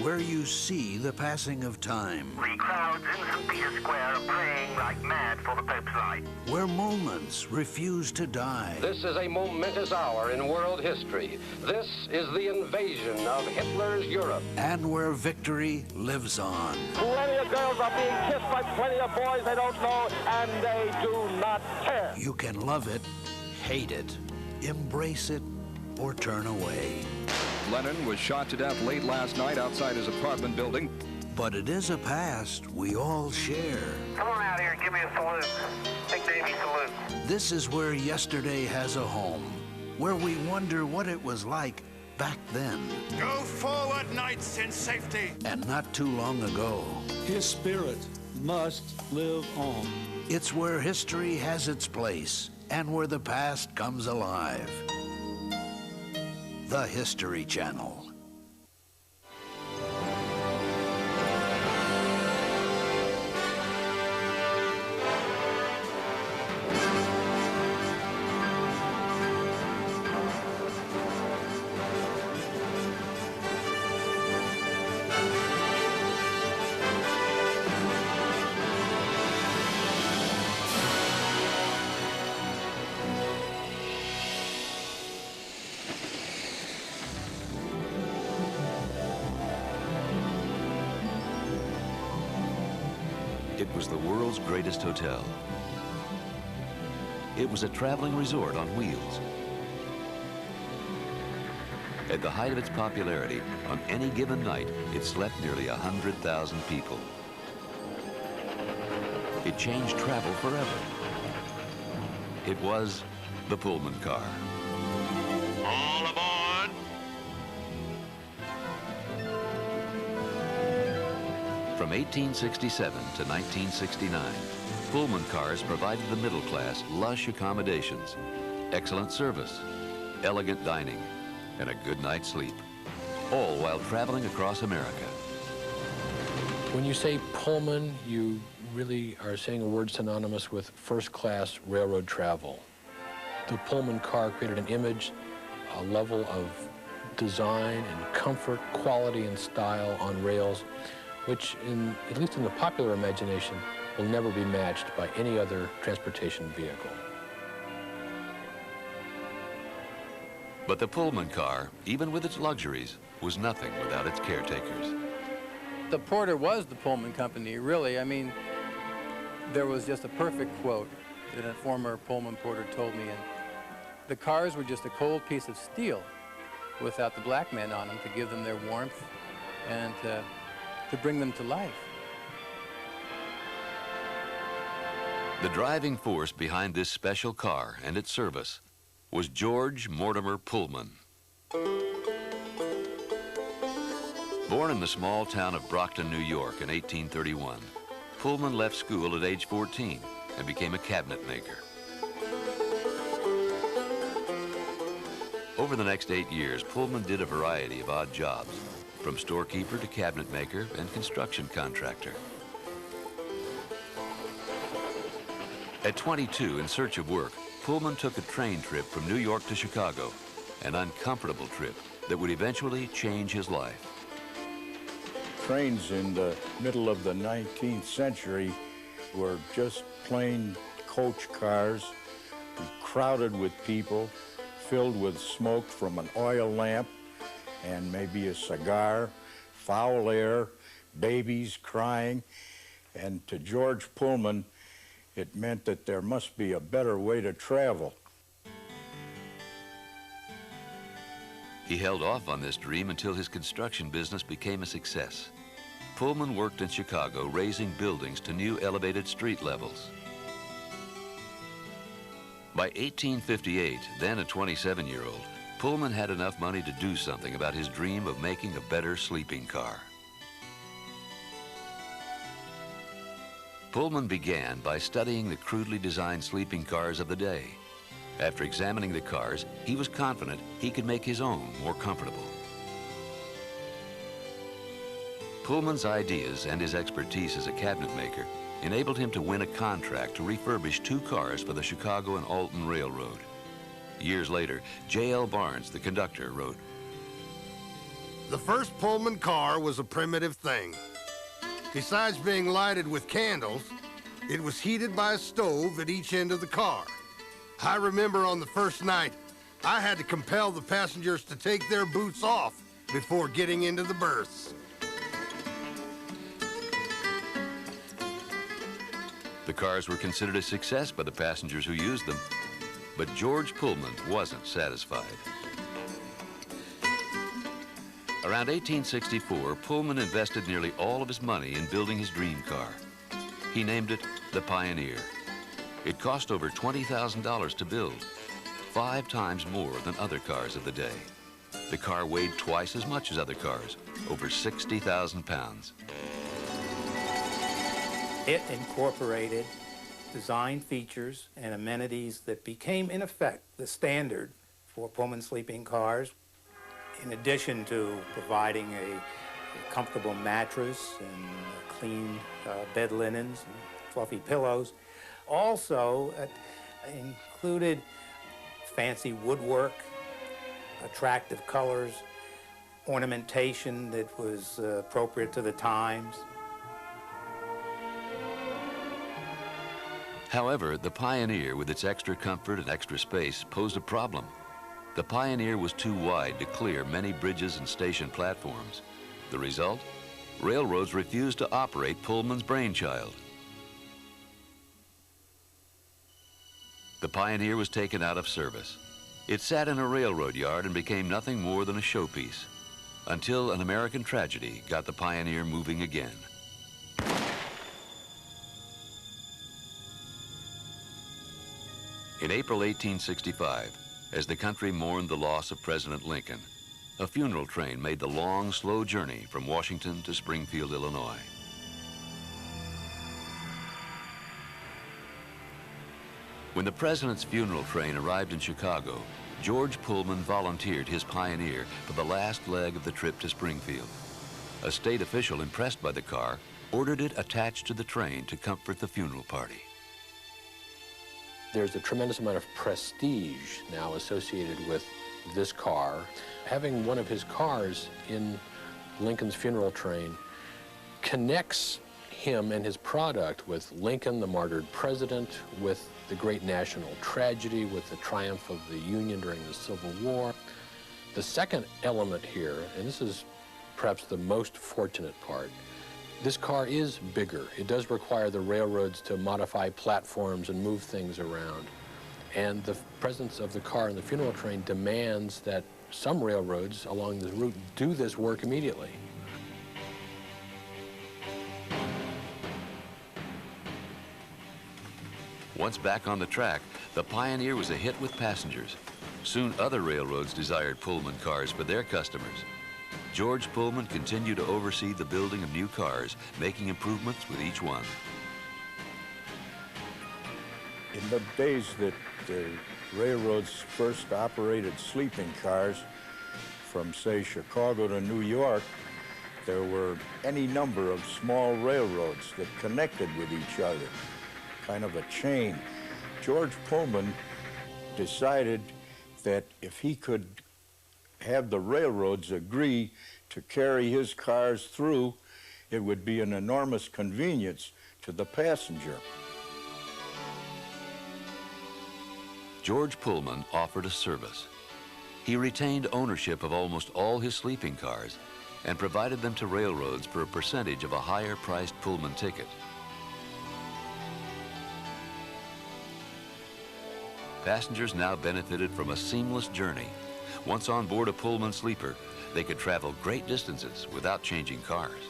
where you see the passing of time. The crowds in St. Peter's Square are praying like mad for the Pope's light. Where moments refuse to die. This is a momentous hour in world history. This is the invasion of Hitler's Europe. And where victory lives on. Plenty of girls are being kissed by plenty of boys they don't know, and they do not care. You can love it, hate it, embrace it, or turn away. Lennon was shot to death late last night outside his apartment building. But it is a past we all share. Come on out here and give me a salute. Big Navy salute. This is where yesterday has a home, where we wonder what it was like back then. Go forward, knights, in safety. And not too long ago. His spirit must live on. It's where history has its place and where the past comes alive. The History Channel. It was the world's greatest hotel. It was a traveling resort on wheels. At the height of its popularity, on any given night, it slept nearly 100,000 people. It changed travel forever. It was the Pullman car. All aboard. From 1867 to 1969, Pullman cars provided the middle class lush accommodations, excellent service, elegant dining, and a good night's sleep, all while traveling across America. When you say Pullman, you really are saying a word synonymous with first-class railroad travel. The Pullman car created an image, a level of design and comfort, quality and style on rails, which, at least in the popular imagination, will never be matched by any other transportation vehicle. But the Pullman car, even with its luxuries, was nothing without its caretakers. The porter was the Pullman company, really. I mean, there was just a perfect quote that a former Pullman porter told me, and the cars were just a cold piece of steel without the black men on them to give them their warmth and to bring them to life. The driving force behind this special car and its service was George Mortimer Pullman. Born in the small town of Brockton, New York in 1831, Pullman left school at age 14 and became a cabinet maker. Over the next 8 years, Pullman did a variety of odd jobs, from storekeeper to cabinet maker and construction contractor. At 22, in search of work, Pullman took a train trip from New York to Chicago, an uncomfortable trip that would eventually change his life. Trains in the middle of the 19th century were just plain coach cars, crowded with people, filled with smoke from an oil lamp and maybe a cigar, foul air, babies crying. And to George Pullman, it meant that there must be a better way to travel. He held off on this dream until his construction business became a success. Pullman worked in Chicago, raising buildings to new elevated street levels. By 1858, then a 27-year-old, Pullman had enough money to do something about his dream of making a better sleeping car. Pullman began by studying the crudely designed sleeping cars of the day. After examining the cars, he was confident he could make his own more comfortable. Pullman's ideas and his expertise as a cabinet maker enabled him to win a contract to refurbish 2 cars for the Chicago and Alton Railroad. Years later, J.L. Barnes, the conductor, wrote, The first Pullman car was a primitive thing. Besides being lighted with candles, it was heated by a stove at each end of the car. I remember on the first night, I had to compel the passengers to take their boots off before getting into the berths. The cars were considered a success by the passengers who used them, but George Pullman wasn't satisfied. Around 1864, Pullman invested nearly all of his money in building his dream car. He named it the Pioneer. It cost over $20,000 to build, 5 times more than other cars of the day. The car weighed twice as much as other cars, over 60,000 pounds. It incorporated design features and amenities that became, in effect, the standard for Pullman sleeping cars. In addition to providing a comfortable mattress and clean bed linens and fluffy pillows, also included fancy woodwork, attractive colors, ornamentation that was appropriate to the times. However, the Pioneer, with its extra comfort and extra space, posed a problem. The Pioneer was too wide to clear many bridges and station platforms. The result? Railroads refused to operate Pullman's brainchild. The Pioneer was taken out of service. It sat in a railroad yard and became nothing more than a showpiece, until an American tragedy got the Pioneer moving again. In April 1865, as the country mourned the loss of President Lincoln, a funeral train made the long, slow journey from Washington to Springfield, Illinois. When the president's funeral train arrived in Chicago, George Pullman volunteered his Pioneer for the last leg of the trip to Springfield. A state official, impressed by the car, ordered it attached to the train to comfort the funeral party. There's a tremendous amount of prestige now associated with this car. Having one of his cars in Lincoln's funeral train connects him and his product with Lincoln, the martyred president, with the great national tragedy, with the triumph of the Union during the Civil War. The second element here, and this is perhaps the most fortunate part, this car is bigger. It does require the railroads to modify platforms and move things around. And the presence of the car in the funeral train demands that some railroads along the route do this work immediately. Once back on the track, the Pioneer was a hit with passengers. Soon other railroads desired Pullman cars for their customers. George Pullman continued to oversee the building of new cars, making improvements with each one. In the days that the railroads first operated sleeping cars from, say, Chicago to New York, there were any number of small railroads that connected with each other, kind of a chain. George Pullman decided that if he could have the railroads agree to carry his cars through, it would be an enormous convenience to the passenger. George Pullman offered a service. He retained ownership of almost all his sleeping cars and provided them to railroads for a percentage of a higher-priced Pullman ticket. Passengers now benefited from a seamless journey. Once on board a Pullman sleeper, they could travel great distances without changing cars.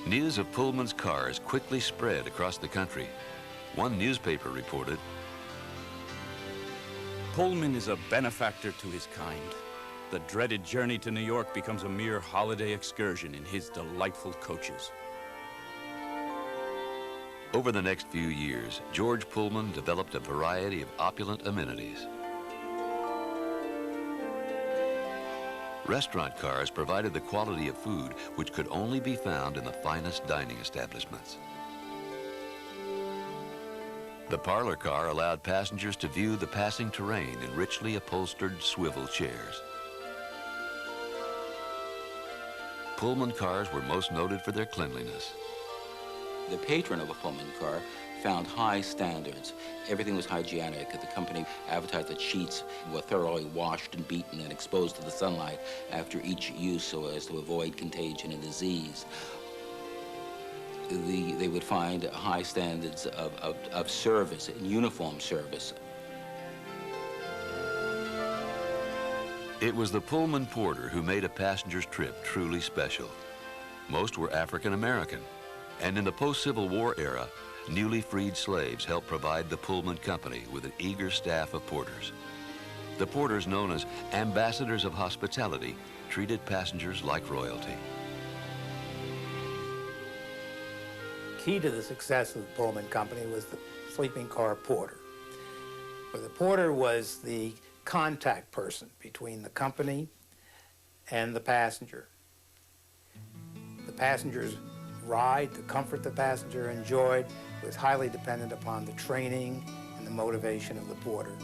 News of Pullman's cars quickly spread across the country. One newspaper reported, Pullman is a benefactor to his kind. The dreaded journey to New York becomes a mere holiday excursion in his delightful coaches. Over the next few years, George Pullman developed a variety of opulent amenities. Restaurant cars provided the quality of food which could only be found in the finest dining establishments. The parlor car allowed passengers to view the passing terrain in richly upholstered swivel chairs. Pullman cars were most noted for their cleanliness. The patron of a Pullman car found high standards. Everything was hygienic. The company advertised that sheets were thoroughly washed and beaten and exposed to the sunlight after each use so as to avoid contagion and disease. They would find high standards of service, uniform service. It was the Pullman porter who made a passenger's trip truly special. Most were African American, and in the post-Civil War era, newly freed slaves helped provide the Pullman Company with an eager staff of porters. The porters, known as ambassadors of hospitality, treated passengers like royalty. Key to the success of the Pullman Company was the sleeping car porter. For the porter was the contact person between the company and the passenger. The passenger's ride, the comfort the passenger enjoyed, was highly dependent upon the training and the motivation of the porter.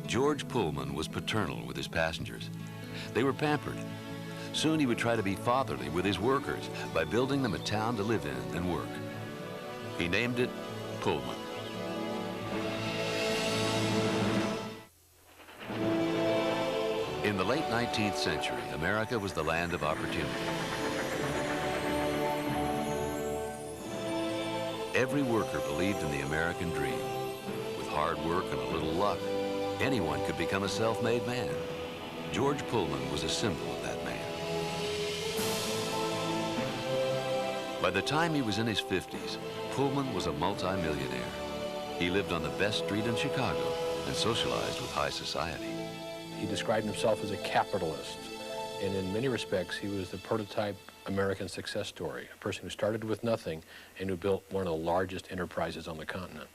George Pullman was paternal with his passengers. They were pampered. Soon he would try to be fatherly with his workers by building them a town to live in and work. He named it Pullman. In the late 19th century, America was the land of opportunity. Every worker believed in the American dream. With hard work and a little luck, anyone could become a self-made man. George Pullman was a symbol of that man. By the time he was in his 50s, Pullman was a multi-millionaire. He lived on the best street in Chicago and socialized with high society. He described himself as a capitalist, and in many respects, he was the prototype American success story, a person who started with nothing and who built one of the largest enterprises on the continent.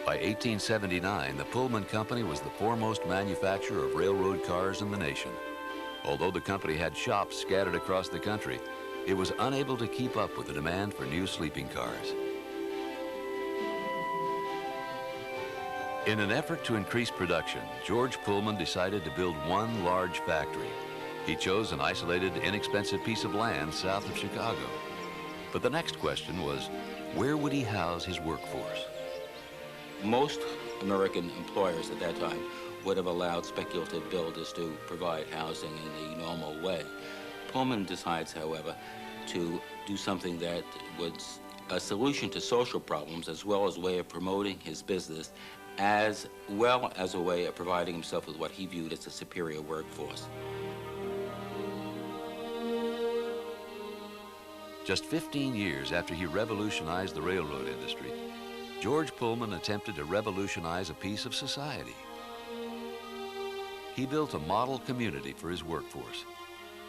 By 1879, the Pullman Company was the foremost manufacturer of railroad cars in the nation. Although the company had shops scattered across the country, it was unable to keep up with the demand for new sleeping cars. In an effort to increase production, George Pullman decided to build one large factory. He chose an isolated, inexpensive piece of land south of Chicago. But the next question was, where would he house his workforce? Most American employers at that time would have allowed speculative builders to provide housing in the normal way. Pullman decides, however, to do something that was a solution to social problems as well as a way of promoting his business, as well as a way of providing himself with what he viewed as a superior workforce. Just 15 years after he revolutionized the railroad industry, George Pullman attempted to revolutionize a piece of society. He built a model community for his workforce,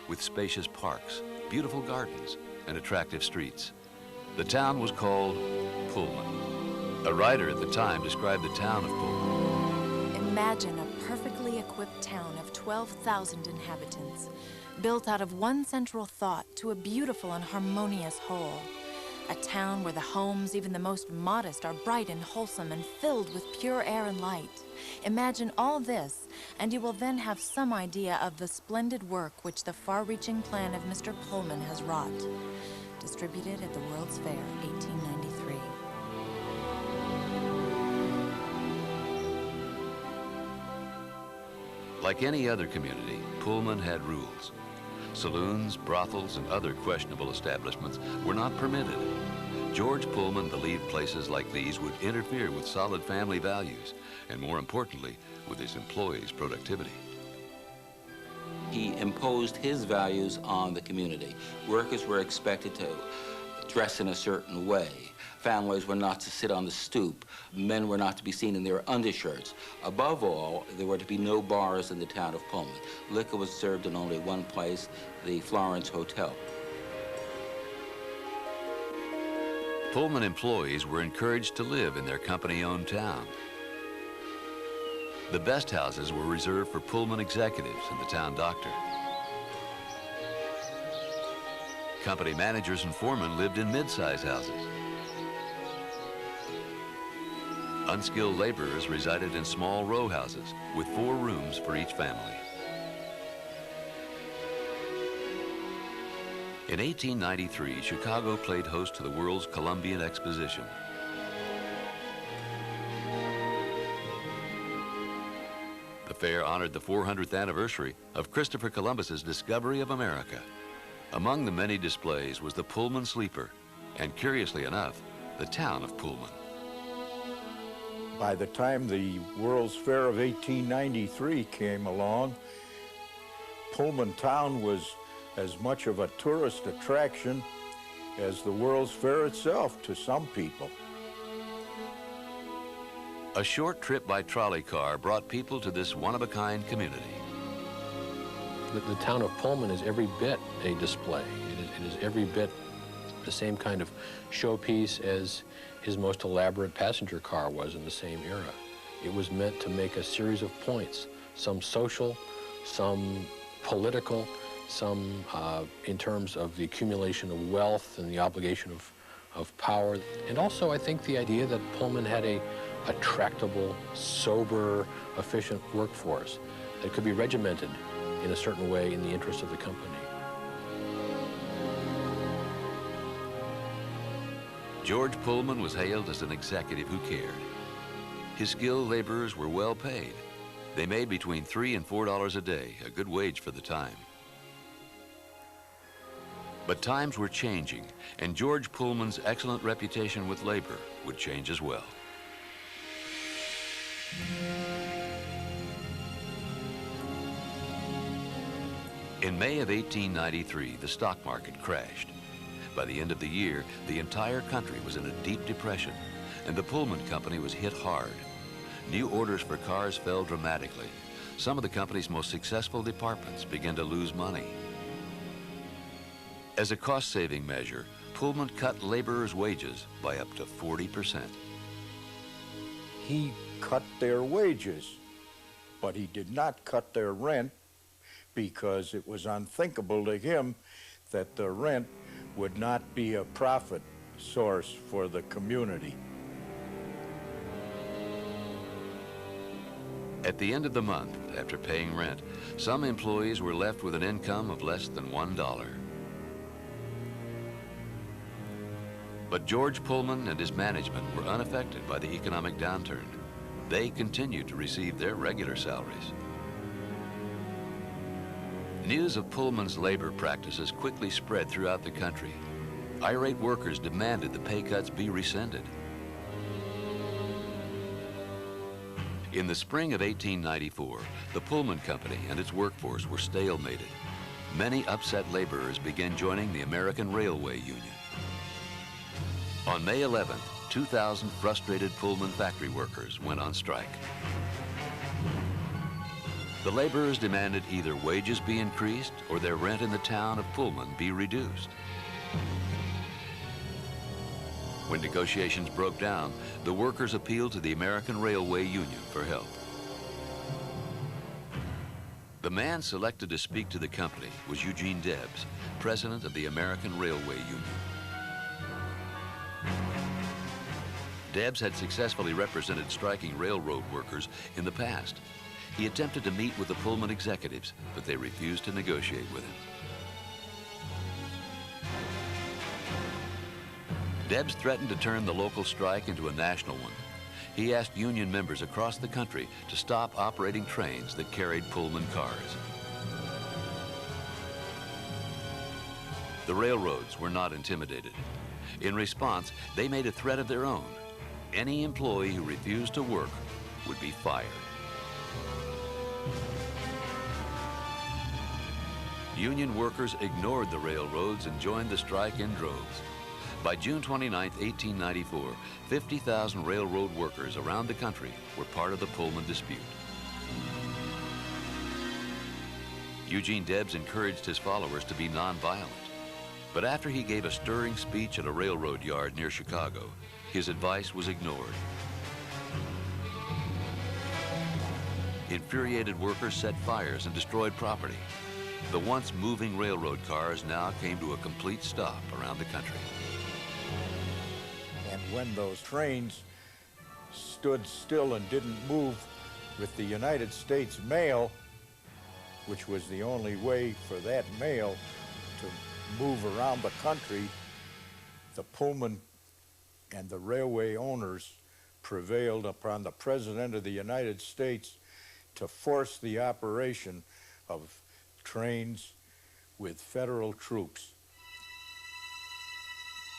with spacious parks, beautiful gardens, and attractive streets. The town was called Pullman. A writer at the time described the town of Pullman. Imagine a perfectly equipped town of 12,000 inhabitants, built out of one central thought to a beautiful and harmonious whole. A town where the homes, even the most modest, are bright and wholesome and filled with pure air and light. Imagine all this, and you will then have some idea of the splendid work which the far-reaching plan of Mr. Pullman has wrought. Distributed at the World's Fair, 1893. Like any other community, Pullman had rules. Saloons, brothels, and other questionable establishments were not permitted. George Pullman believed places like these would interfere with solid family values, and more importantly, with his employees' productivity. He imposed his values on the community. Workers were expected to dress in a certain way. Families were not to sit on the stoop. Men were not to be seen in their undershirts. Above all, there were to be no bars in the town of Pullman. Liquor was served in only one place, the Florence Hotel. Pullman employees were encouraged to live in their company-owned town. The best houses were reserved for Pullman executives and the town doctor. Company managers and foremen lived in mid-size houses. Unskilled laborers resided in small row houses with 4 rooms for each family. In 1893, Chicago played host to the World's Columbian Exposition. The fair honored the 400th anniversary of Christopher Columbus's discovery of America. Among the many displays was the Pullman sleeper, and curiously enough, the town of Pullman. By the time the World's Fair of 1893 came along, Pullman town was as much of a tourist attraction as the World's Fair itself to some people. A short trip by trolley car brought people to this one-of-a-kind community. The town of Pullman is every bit a display. It is every bit the same kind of showpiece as his most elaborate passenger car was in the same era. It was meant to make a series of points, some social, some political, some in terms of the accumulation of wealth and the obligation of power. And also, I think, the idea that Pullman had a tractable, sober, efficient workforce that could be regimented in a certain way in the interest of the company. George Pullman was hailed as an executive who cared. His skilled laborers were well paid. They made between $3 and $4 a day, a good wage for the time. But times were changing, and George Pullman's excellent reputation with labor would change as well. In May of 1893, the stock market crashed. By the end of the year, the entire country was in a deep depression, and the Pullman Company was hit hard. New orders for cars fell dramatically. Some of the company's most successful departments began to lose money. As a cost-saving measure, Pullman cut laborers' wages by up to 40%. He cut their wages, but he did not cut their rent because it was unthinkable to him that the rent would not be a profit source for the community. At the end of the month, after paying rent, some employees were left with an income of less than $1. But George Pullman and his management were unaffected by the economic downturn. They continued to receive their regular salaries. News of Pullman's labor practices quickly spread throughout the country. Irate workers demanded the pay cuts be rescinded. In the spring of 1894, the Pullman Company and its workforce were stalemated. Many upset laborers began joining the American Railway Union. On May 11th, 2,000 frustrated Pullman factory workers went on strike. The laborers demanded either wages be increased or their rent in the town of Pullman be reduced. When negotiations broke down, the workers appealed to the American Railway Union for help. The man selected to speak to the company was Eugene Debs, president of the American Railway Union. Debs had successfully represented striking railroad workers in the past. He attempted to meet with the Pullman executives, but they refused to negotiate with him. Debs threatened to turn the local strike into a national one. He asked union members across the country to stop operating trains that carried Pullman cars. The railroads were not intimidated. In response, they made a threat of their own. Any employee who refused to work would be fired. Union workers ignored the railroads and joined the strike in droves. By June 29, 1894, 50,000 railroad workers around the country were part of the Pullman dispute. Eugene Debs encouraged his followers to be nonviolent. But after he gave a stirring speech at a railroad yard near Chicago, his advice was ignored. Infuriated workers set fires and destroyed property. The once moving railroad cars now came to a complete stop around the country. And when those trains stood still and didn't move with the United States mail, which was the only way for that mail to move around the country, the Pullman and the railway owners prevailed upon the President of the United States to force the operation of trains with federal troops.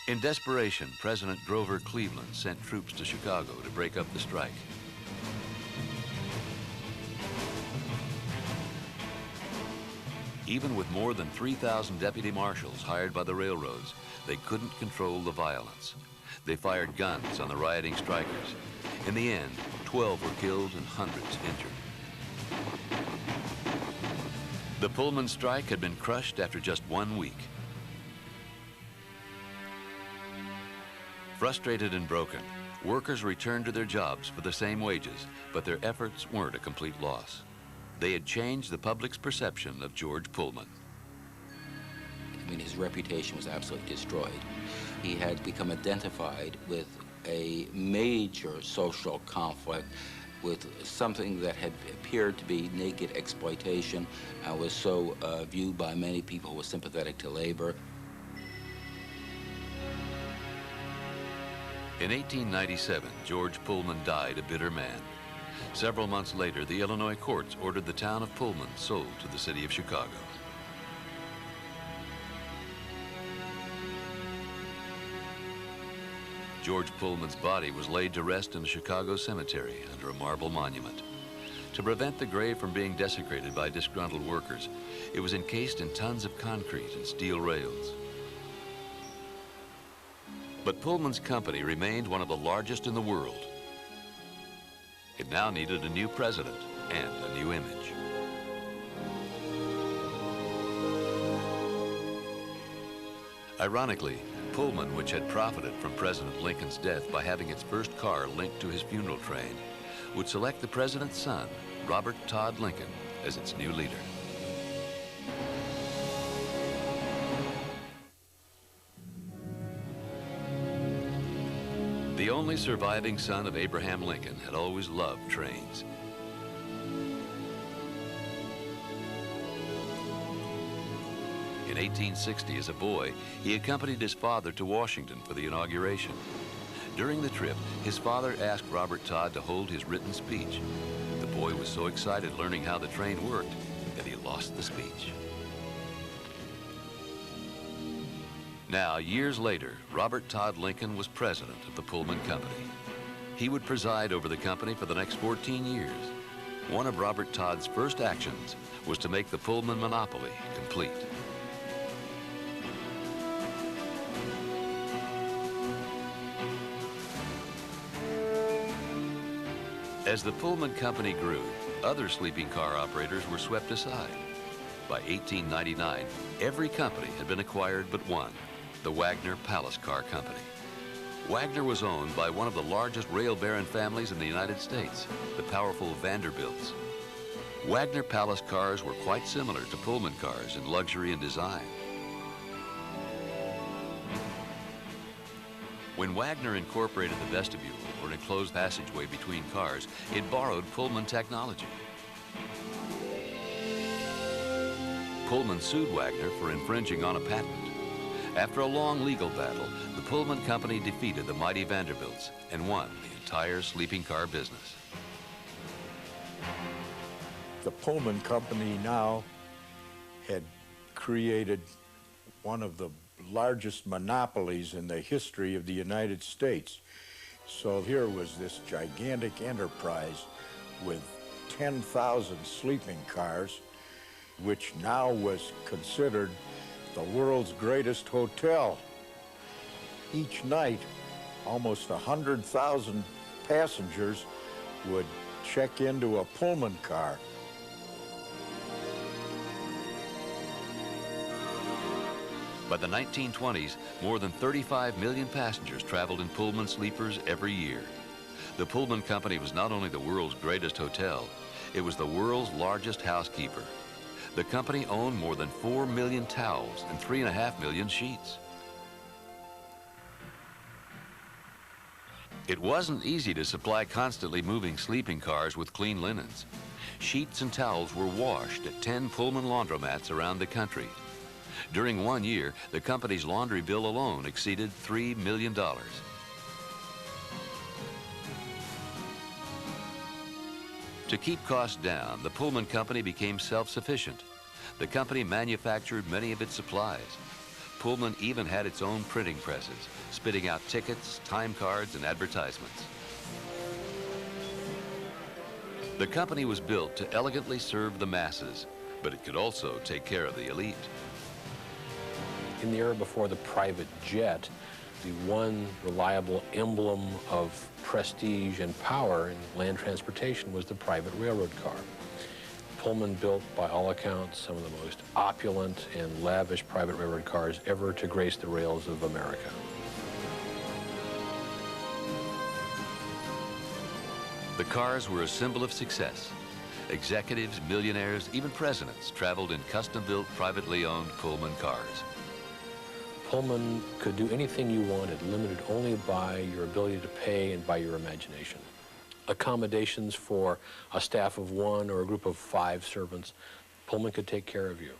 In desperation, President Grover Cleveland sent troops to Chicago to break up the strike. Even with more than 3,000 deputy marshals hired by the railroads, they couldn't control the violence. They fired guns on the rioting strikers. In the end, 12 were killed and hundreds injured. The Pullman strike had been crushed after just 1 week. Frustrated and broken, workers returned to their jobs for the same wages, but their efforts weren't a complete loss. They had changed the public's perception of George Pullman. I mean, his reputation was absolutely destroyed. He had become identified with a major social conflict, with something that had appeared to be naked exploitation and was so viewed by many people who were sympathetic to labor. In 1897, George Pullman died a bitter man. Several months later, the Illinois courts ordered the town of Pullman sold to the city of Chicago. George Pullman's body was laid to rest in a Chicago cemetery under a marble monument. To prevent the grave from being desecrated by disgruntled workers, it was encased in tons of concrete and steel rails. But Pullman's company remained one of the largest in the world. It now needed a new president and a new image. Ironically, Pullman, which had profited from President Lincoln's death by having its first car linked to his funeral train, would select the president's son, Robert Todd Lincoln, as its new leader. The only surviving son of Abraham Lincoln had always loved trains. In 1860, as a boy, he accompanied his father to Washington for the inauguration. During the trip, his father asked Robert Todd to hold his written speech. The boy was so excited learning how the train worked that he lost the speech. Now, years later, Robert Todd Lincoln was president of the Pullman Company. He would preside over the company for the next 14 years. One of Robert Todd's first actions was to make the Pullman monopoly complete. As the Pullman Company grew, other sleeping car operators were swept aside. By 1899, every company had been acquired but one, the Wagner Palace Car Company. Wagner was owned by one of the largest rail baron families in the United States, the powerful Vanderbilts. Wagner Palace cars were quite similar to Pullman cars in luxury and design. When Wagner incorporated the vestibule, or an enclosed passageway between cars, it borrowed Pullman technology. Pullman sued Wagner for infringing on a patent. After a long legal battle, the Pullman Company defeated the mighty Vanderbilts and won the entire sleeping car business. The Pullman Company now had created one of the largest monopolies in the history of the United States. So here was this gigantic enterprise with 10,000 sleeping cars, which now was considered the world's greatest hotel. Each night, almost 100,000 passengers would check into a Pullman car. By the 1920s, more than 35 million passengers traveled in Pullman sleepers every year. The Pullman Company was not only the world's greatest hotel, it was the world's largest housekeeper. The company owned more than 4 million towels and 3.5 million sheets. It wasn't easy to supply constantly moving sleeping cars with clean linens. Sheets and towels were washed at 10 Pullman laundromats around the country. During 1 year, the company's laundry bill alone exceeded $3 million. To keep costs down, the Pullman Company became self-sufficient. The company manufactured many of its supplies. Pullman even had its own printing presses, spitting out tickets, time cards, and advertisements. The company was built to elegantly serve the masses, but it could also take care of the elite. In the era before the private jet, the one reliable emblem of prestige and power in land transportation was the private railroad car. Pullman built, by all accounts, some of the most opulent and lavish private railroad cars ever to grace the rails of America. The cars were a symbol of success. Executives, millionaires, even presidents traveled in custom-built, privately owned Pullman cars. Pullman could do anything you wanted, limited only by your ability to pay and by your imagination. Accommodations for a staff of 1 or a group of 5 servants, Pullman could take care of you.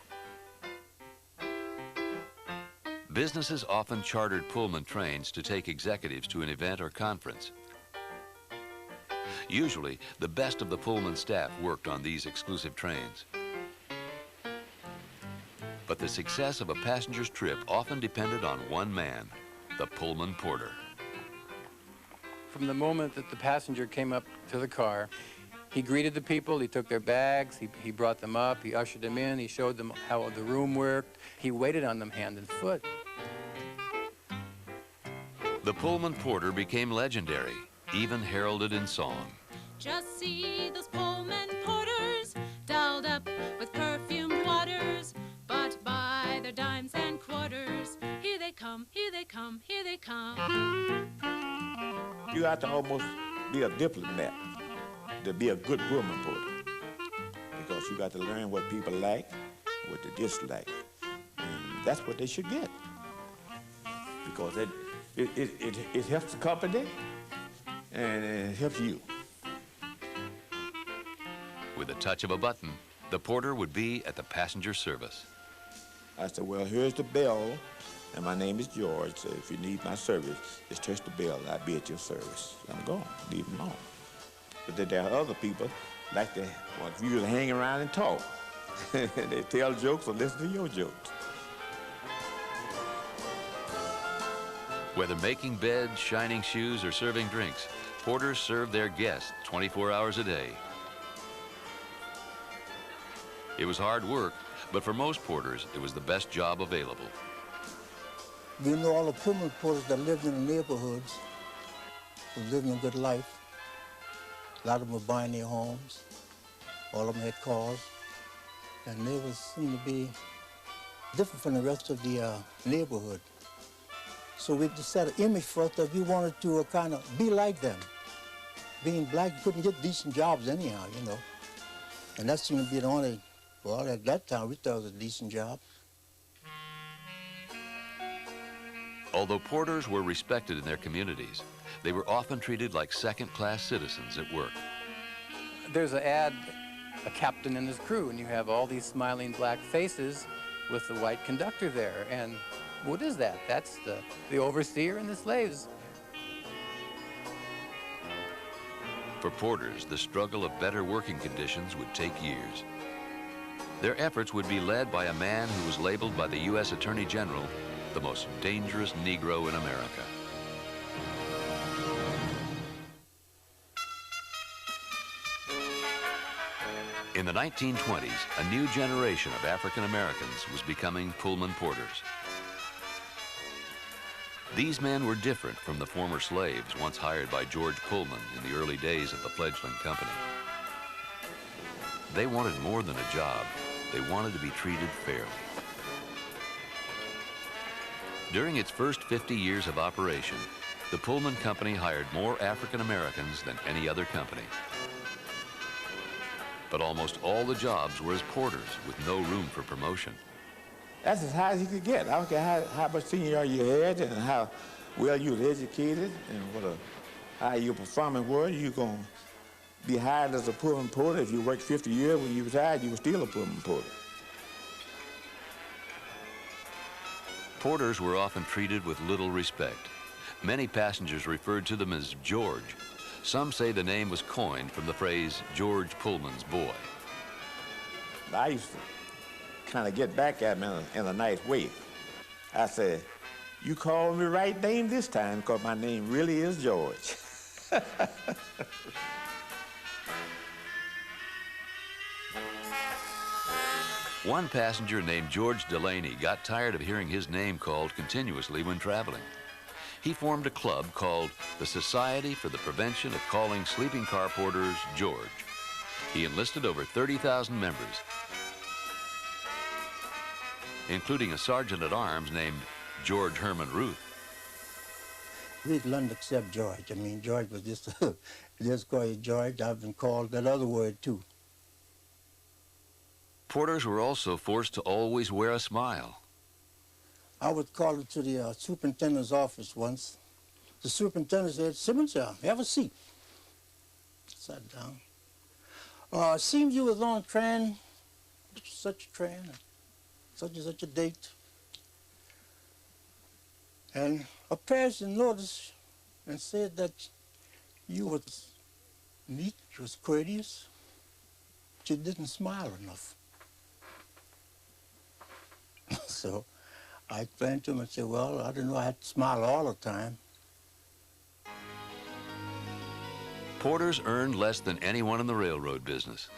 Businesses often chartered Pullman trains to take executives to an event or conference. Usually, the best of the Pullman staff worked on these exclusive trains. But the success of a passenger's trip often depended on one man, the Pullman porter. From the moment that the passenger came up to the car, he greeted the people, he took their bags, he brought them up, he ushered them in, he showed them how the room worked, he waited on them hand and foot. The Pullman porter became legendary, even heralded in song. Just see those Pullman porters, dolled up with perfumed waters, but by their dimes and quarters, here they come, here they come, here they come. You have to almost be a diplomat to be a good Pullman porter, because you got to learn what people like, what they dislike, and that's what they should get, because it helps the company and it helps you. With a touch of a button, the porter would be at the passenger service. I said, well, here's the bell, and my name is George, so if you need my service, just touch the bell, I'll be at your service. I'm gone, leave them alone. But then there are other people like to usually hang around and talk. They tell jokes or listen to your jokes. Whether making beds, shining shoes, or serving drinks, porters served their guests 24 hours a day. It was hard work, but for most porters, it was the best job available. You know, all the Pullman porters that lived in the neighborhoods were living a good life. A lot of them were buying their homes. All of them had cars. And they seemed to be different from the rest of the neighborhood. So we just set an image for us that we wanted to kind of be like them. Being black, you couldn't get decent jobs anyhow, you know. And that seemed to be the only, well, at that time, we thought it was a decent job. Although porters were respected in their communities, they were often treated like second-class citizens at work. There's an ad, a captain and his crew, and you have all these smiling black faces with the white conductor there. And what is that? That's the overseer and the slaves. For porters, the struggle of better working conditions would take years. Their efforts would be led by a man who was labeled by the U.S. Attorney General the most dangerous Negro in America. In the 1920s, a new generation of African Americans was becoming Pullman porters. These men were different from the former slaves once hired by George Pullman in the early days of the fledgling company. They wanted more than a job. They wanted to be treated fairly. During its first 50 years of operation, the Pullman Company hired more African Americans than any other company. But almost all the jobs were as porters with no room for promotion. That's as high as you could get. I don't care how much seniority you had and how well you were educated and what a how your performance was, you're going to be hired as a Pullman porter. If you worked 50 years, when you retired, you were still a Pullman porter. Porters were often treated with little respect. Many passengers referred to them as George. Some say the name was coined from the phrase George Pullman's boy. I used to kind of get back at me in a nice way. I said, you called me right name this time because my name really is George. One passenger named George Delaney got tired of hearing his name called continuously when traveling. He formed a club called the Society for the Prevention of Calling Sleeping Car Porters George. He enlisted over 30,000 members, including a sergeant-at-arms named George Herman Ruth. We'd learn to accept George. I mean, George was just call you George. I've been called that other word, too. Porters were also forced to always wear a smile. I was called to the superintendent's office once. The superintendent said, Simmons, have a seat. Sat down. Seems you was on a train, such a train, such and such a date. And a person noticed and said that you was neat, you was courteous, but you didn't smile enough. So I explained to him and said, well, I didn't know I had to smile all the time. Porters earned less than anyone in the railroad business.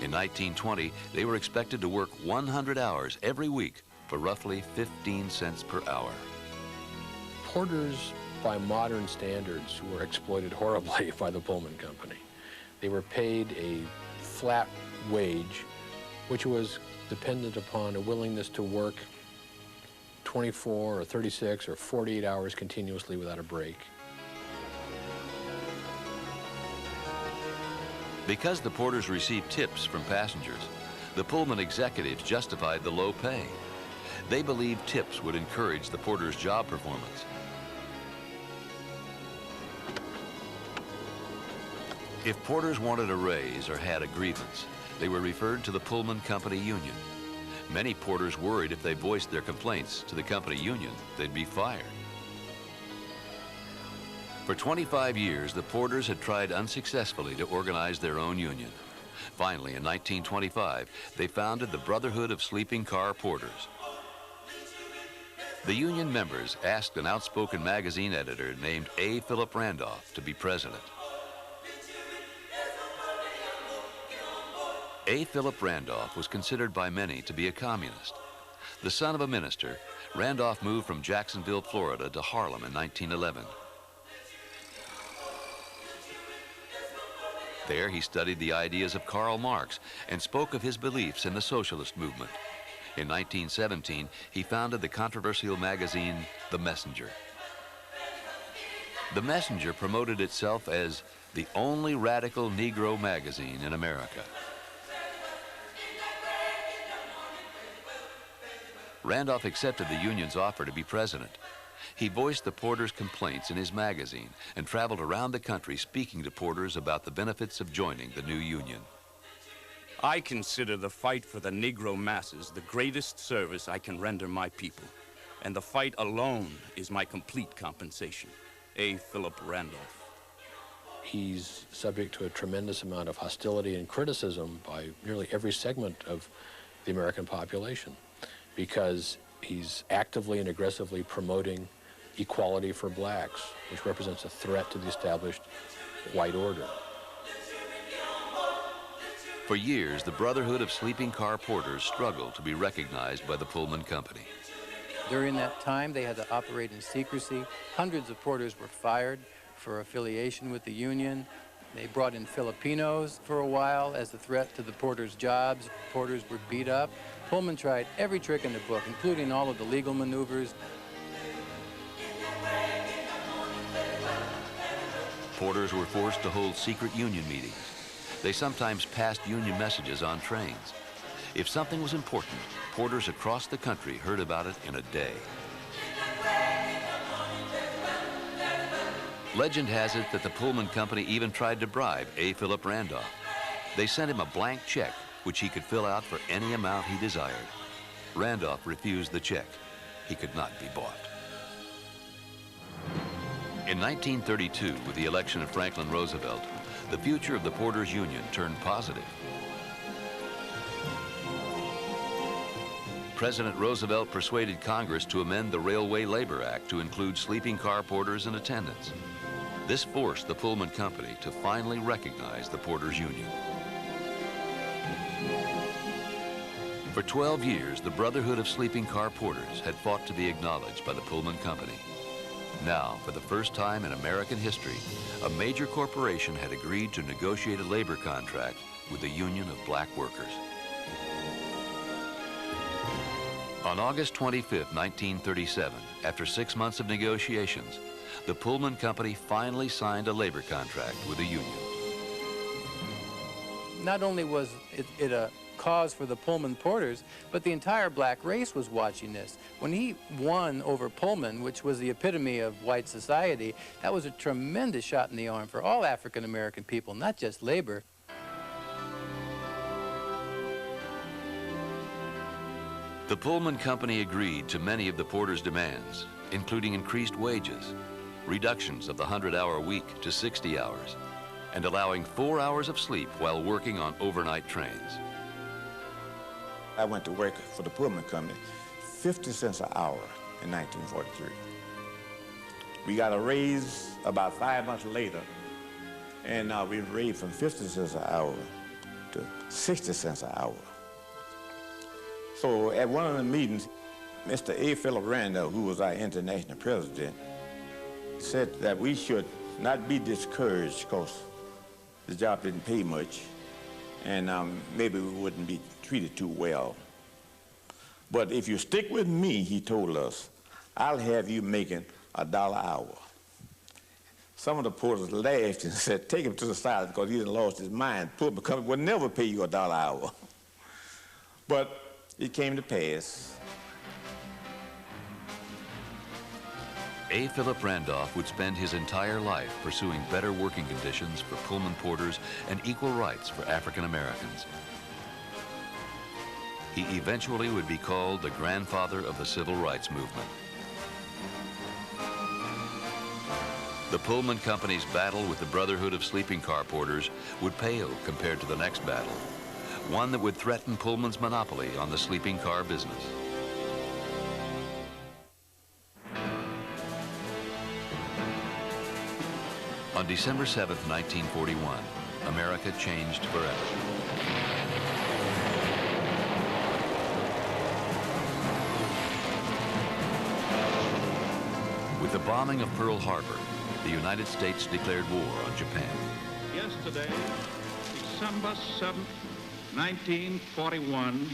In 1920, they were expected to work 100 hours every week for roughly 15 cents per hour. Porters, by modern standards, were exploited horribly by the Pullman Company. They were paid a flat wage, which was dependent upon a willingness to work 24 or 36 or 48 hours continuously without a break. Because the porters received tips from passengers, the Pullman executives justified the low pay. They believed tips would encourage the porters' job performance. If porters wanted a raise or had a grievance, they were referred to the Pullman Company Union. Many porters worried if they voiced their complaints to the company union, they'd be fired. For 25 years, the porters had tried unsuccessfully to organize their own union. Finally, in 1925, they founded the Brotherhood of Sleeping Car Porters. The union members asked an outspoken magazine editor named A. Philip Randolph to be president. A. Philip Randolph was considered by many to be a communist. The son of a minister, Randolph moved from Jacksonville, Florida to Harlem in 1911. There he studied the ideas of Karl Marx and spoke of his beliefs in the socialist movement. In 1917, he founded the controversial magazine, The Messenger. The Messenger promoted itself as the only radical Negro magazine in America. Randolph accepted the union's offer to be president. He voiced the porters' complaints in his magazine and traveled around the country speaking to porters about the benefits of joining the new union. I consider the fight for the Negro masses the greatest service I can render my people, and the fight alone is my complete compensation. A. Philip Randolph. He's subject to a tremendous amount of hostility and criticism by nearly every segment of the American population, because he's actively and aggressively promoting equality for blacks, which represents a threat to the established white order. For years, the Brotherhood of Sleeping Car Porters struggled to be recognized by the Pullman Company. During that time, they had to operate in secrecy. Hundreds of porters were fired for affiliation with the union. They brought in Filipinos for a while as a threat to the porters' jobs. Porters were beat up. Pullman tried every trick in the book, including all of the legal maneuvers. Porters were forced to hold secret union meetings. They sometimes passed union messages on trains. If something was important, porters across the country heard about it in a day. Legend has it that the Pullman Company even tried to bribe A. Philip Randolph. They sent him a blank check, which he could fill out for any amount he desired. Randolph refused the check. He could not be bought. In 1932, with the election of Franklin Roosevelt, the future of the Porters Union turned positive. President Roosevelt persuaded Congress to amend the Railway Labor Act to include sleeping car porters and attendants. This forced the Pullman Company to finally recognize the Porters Union. For 12 years, the Brotherhood of Sleeping Car Porters had fought to be acknowledged by the Pullman Company. Now, for the first time in American history, a major corporation had agreed to negotiate a labor contract with the Union of Black Workers. On August 25, 1937, after 6 months of negotiations, the Pullman Company finally signed a labor contract with the union. Not only was it a cause for the Pullman porters, but the entire black race was watching this. When he won over Pullman, which was the epitome of white society, that was a tremendous shot in the arm for all African-American people, not just labor. The Pullman Company agreed to many of the porters' demands, including increased wages, reductions of the 100-hour week to 60 hours, and allowing 4 hours of sleep while working on overnight trains. I went to work for the Pullman Company, 50 cents an hour in 1943. We got a raise about 5 months later, and we raised from 50 cents an hour to 60 cents an hour. So at one of the meetings, Mr. A. Philip Randolph, who was our international president, said that we should not be discouraged because the job didn't pay much, and maybe we wouldn't be treated too well. But if you stick with me, he told us, I'll have you making $1 an hour. Some of the porters laughed and said, take him to the side because he done lost his mind. Pullman Company would never pay you $1 an hour. But it came to pass. A. Philip Randolph would spend his entire life pursuing better working conditions for Pullman porters and equal rights for African Americans. He eventually would be called the grandfather of the civil rights movement. The Pullman Company's battle with the Brotherhood of Sleeping Car Porters would pale compared to the next battle, one that would threaten Pullman's monopoly on the sleeping car business. On December 7, 1941, America changed forever. With the bombing of Pearl Harbor, the United States declared war on Japan. Yesterday, December 7th, 1941,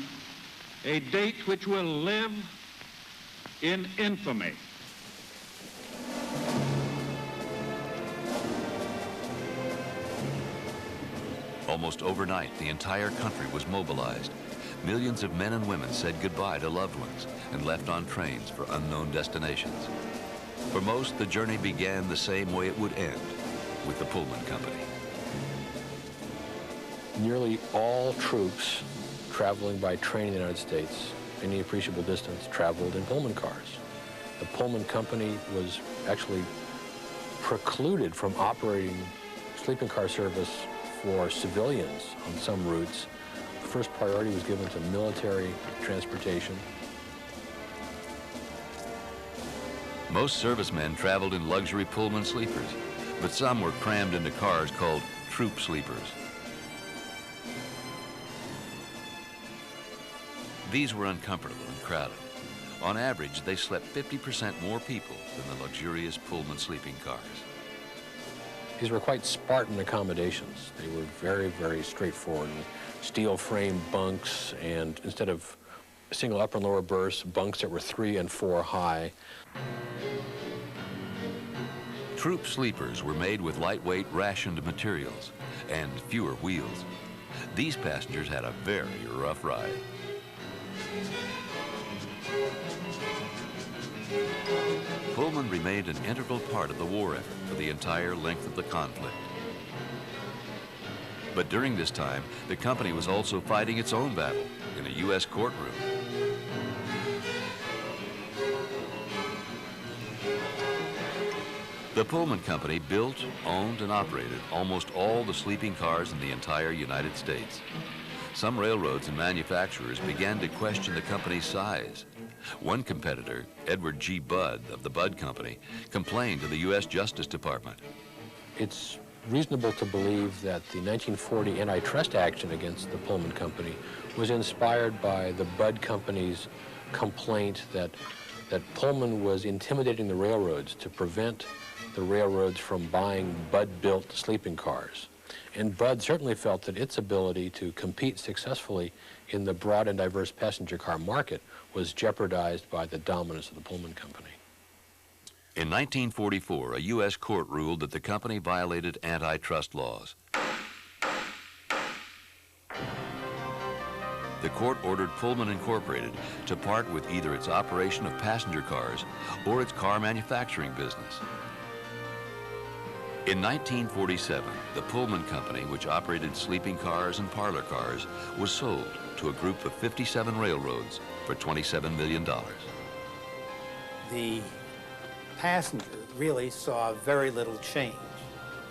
a date which will live in infamy. Almost overnight, the entire country was mobilized. Millions of men and women said goodbye to loved ones and left on trains for unknown destinations. For most, the journey began the same way it would end, with the Pullman Company. Nearly all troops traveling by train in the United States, any appreciable distance, traveled in Pullman cars. The Pullman Company was actually precluded from operating sleeping car service for civilians on some routes. The first priority was given to military transportation. Most servicemen traveled in luxury Pullman sleepers, but some were crammed into cars called troop sleepers. These were uncomfortable and crowded. On average, they slept 50% more people than the luxurious Pullman sleeping cars. These were quite Spartan accommodations. They were very, very straightforward. Steel frame bunks, and instead of single upper and lower berths, bunks that were 3 and 4 high. Troop sleepers were made with lightweight, rationed materials and fewer wheels. These passengers had a very rough ride. Pullman Pullman remained an integral part of the war effort for the entire length of the conflict. But during this time, the company was also fighting its own battle in a U.S. courtroom. The Pullman Company built, owned, and operated almost all the sleeping cars in the entire United States. Some railroads and manufacturers began to question the company's size. One competitor, Edward G. Budd of the Budd Company, complained to the U.S. Justice Department. It's reasonable to believe that the 1940 antitrust action against the Pullman Company was inspired by the Budd Company's complaint that Pullman was intimidating the railroads to prevent the railroads from buying Budd-built sleeping cars. And Budd certainly felt that its ability to compete successfully in the broad and diverse passenger car market was jeopardized by the dominance of the Pullman Company. In 1944, a U.S. court ruled that the company violated antitrust laws. The court ordered Pullman Incorporated to part with either its operation of passenger cars or its car manufacturing business. In 1947, the Pullman Company, which operated sleeping cars and parlor cars, was sold to a group of 57 railroads for $27 million. The passenger really saw very little change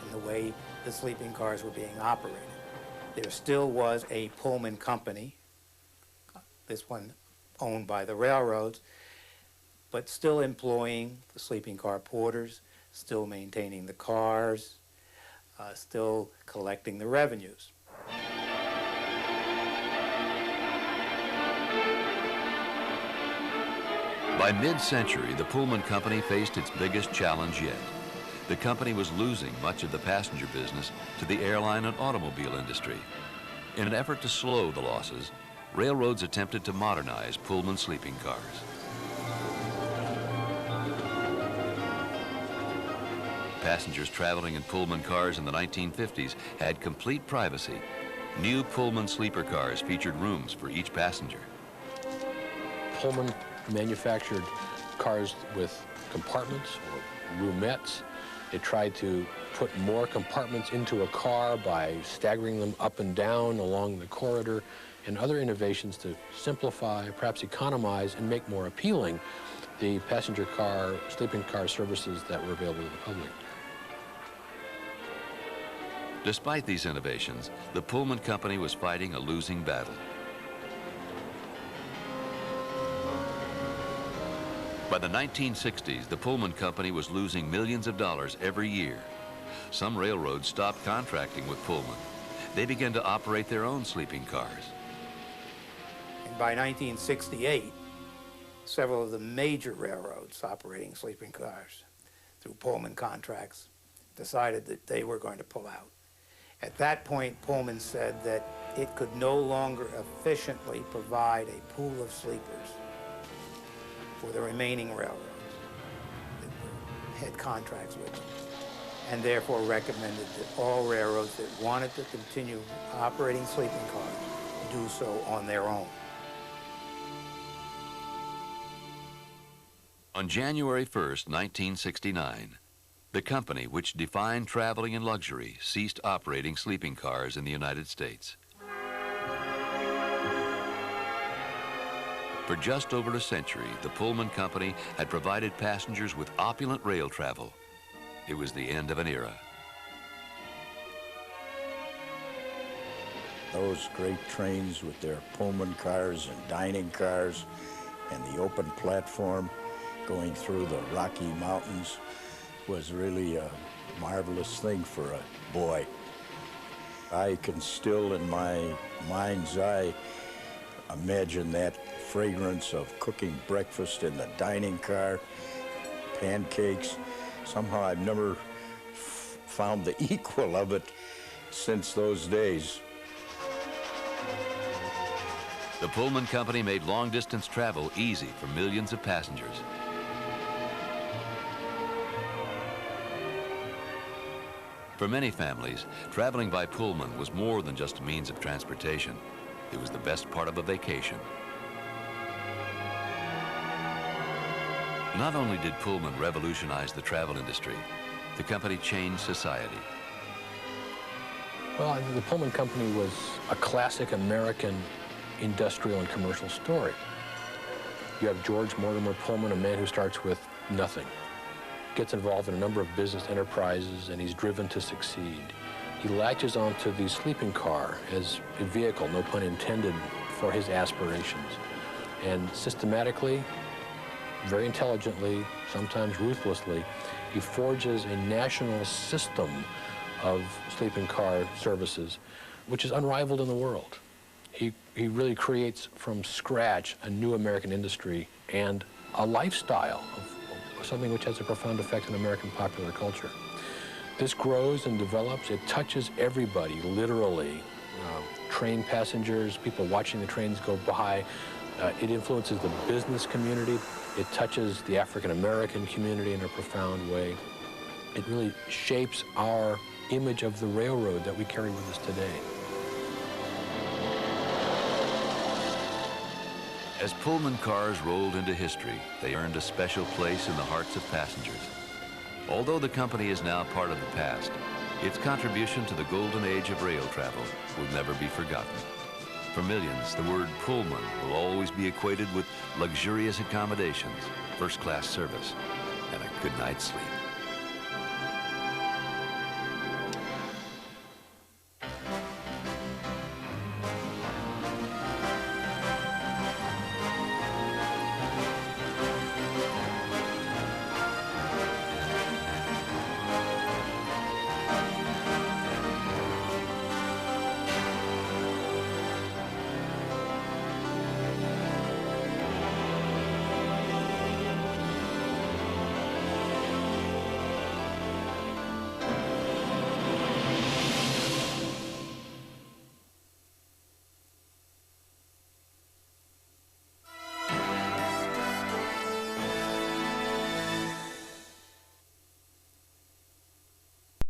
in the way the sleeping cars were being operated. There still was a Pullman Company, this one owned by the railroads, but still employing the sleeping car porters, still maintaining the cars, still collecting the revenues. By mid-century, the Pullman Company faced its biggest challenge yet. The company was losing much of the passenger business to the airline and automobile industry. In an effort to slow the losses, railroads attempted to modernize Pullman sleeping cars. Passengers traveling in Pullman cars in the 1950s had complete privacy. New Pullman sleeper cars featured rooms for each passenger. Pullman manufactured cars with compartments or roomettes. They tried to put more compartments into a car by staggering them up and down along the corridor, and other innovations to simplify, perhaps economize, and make more appealing the passenger car, sleeping car services that were available to the public. Despite these innovations, the Pullman Company was fighting a losing battle. By the 1960s, the Pullman Company was losing millions of dollars every year. Some railroads stopped contracting with Pullman. They began to operate their own sleeping cars. And by 1968, several of the major railroads operating sleeping cars through Pullman contracts decided that they were going to pull out. At that point, Pullman said that it could no longer efficiently provide a pool of sleepers for the remaining railroads that had contracts with them, and therefore recommended that all railroads that wanted to continue operating sleeping cars do so on their own. On January 1st, 1969, the company which defined traveling in luxury ceased operating sleeping cars in the United States. For just over a century, the Pullman Company had provided passengers with opulent rail travel. It was the end of an era. Those great trains with their Pullman cars and dining cars and the open platform going through the Rocky Mountains was really a marvelous thing for a boy. I can still, in my mind's eye, imagine that fragrance of cooking breakfast in the dining car, pancakes. Somehow I've never found the equal of it since those days. The Pullman Company made long-distance travel easy for millions of passengers. For many families, traveling by Pullman was more than just a means of transportation. It was the best part of a vacation. Not only did Pullman revolutionize the travel industry, the company changed society. Well, I think the Pullman Company was a classic American industrial and commercial story. You have George Mortimer Pullman, a man who starts with nothing, gets involved in a number of business enterprises, and he's driven to succeed. He latches onto the sleeping car as a vehicle, no pun intended, for his aspirations. And systematically, very intelligently, sometimes ruthlessly, he forges a national system of sleeping car services, which is unrivaled in the world. He really creates from scratch a new American industry and a lifestyle of something which has a profound effect on American popular culture. This grows and develops. It touches everybody, literally. Train passengers, people watching the trains go by. It influences the business community. It touches the African-American community in a profound way. It really shapes our image of the railroad that we carry with us today. As Pullman cars rolled into history, they earned a special place in the hearts of passengers. Although the company is now part of the past, its contribution to the golden age of rail travel will never be forgotten. For millions, the word Pullman will always be equated with luxurious accommodations, first-class service, and a good night's sleep.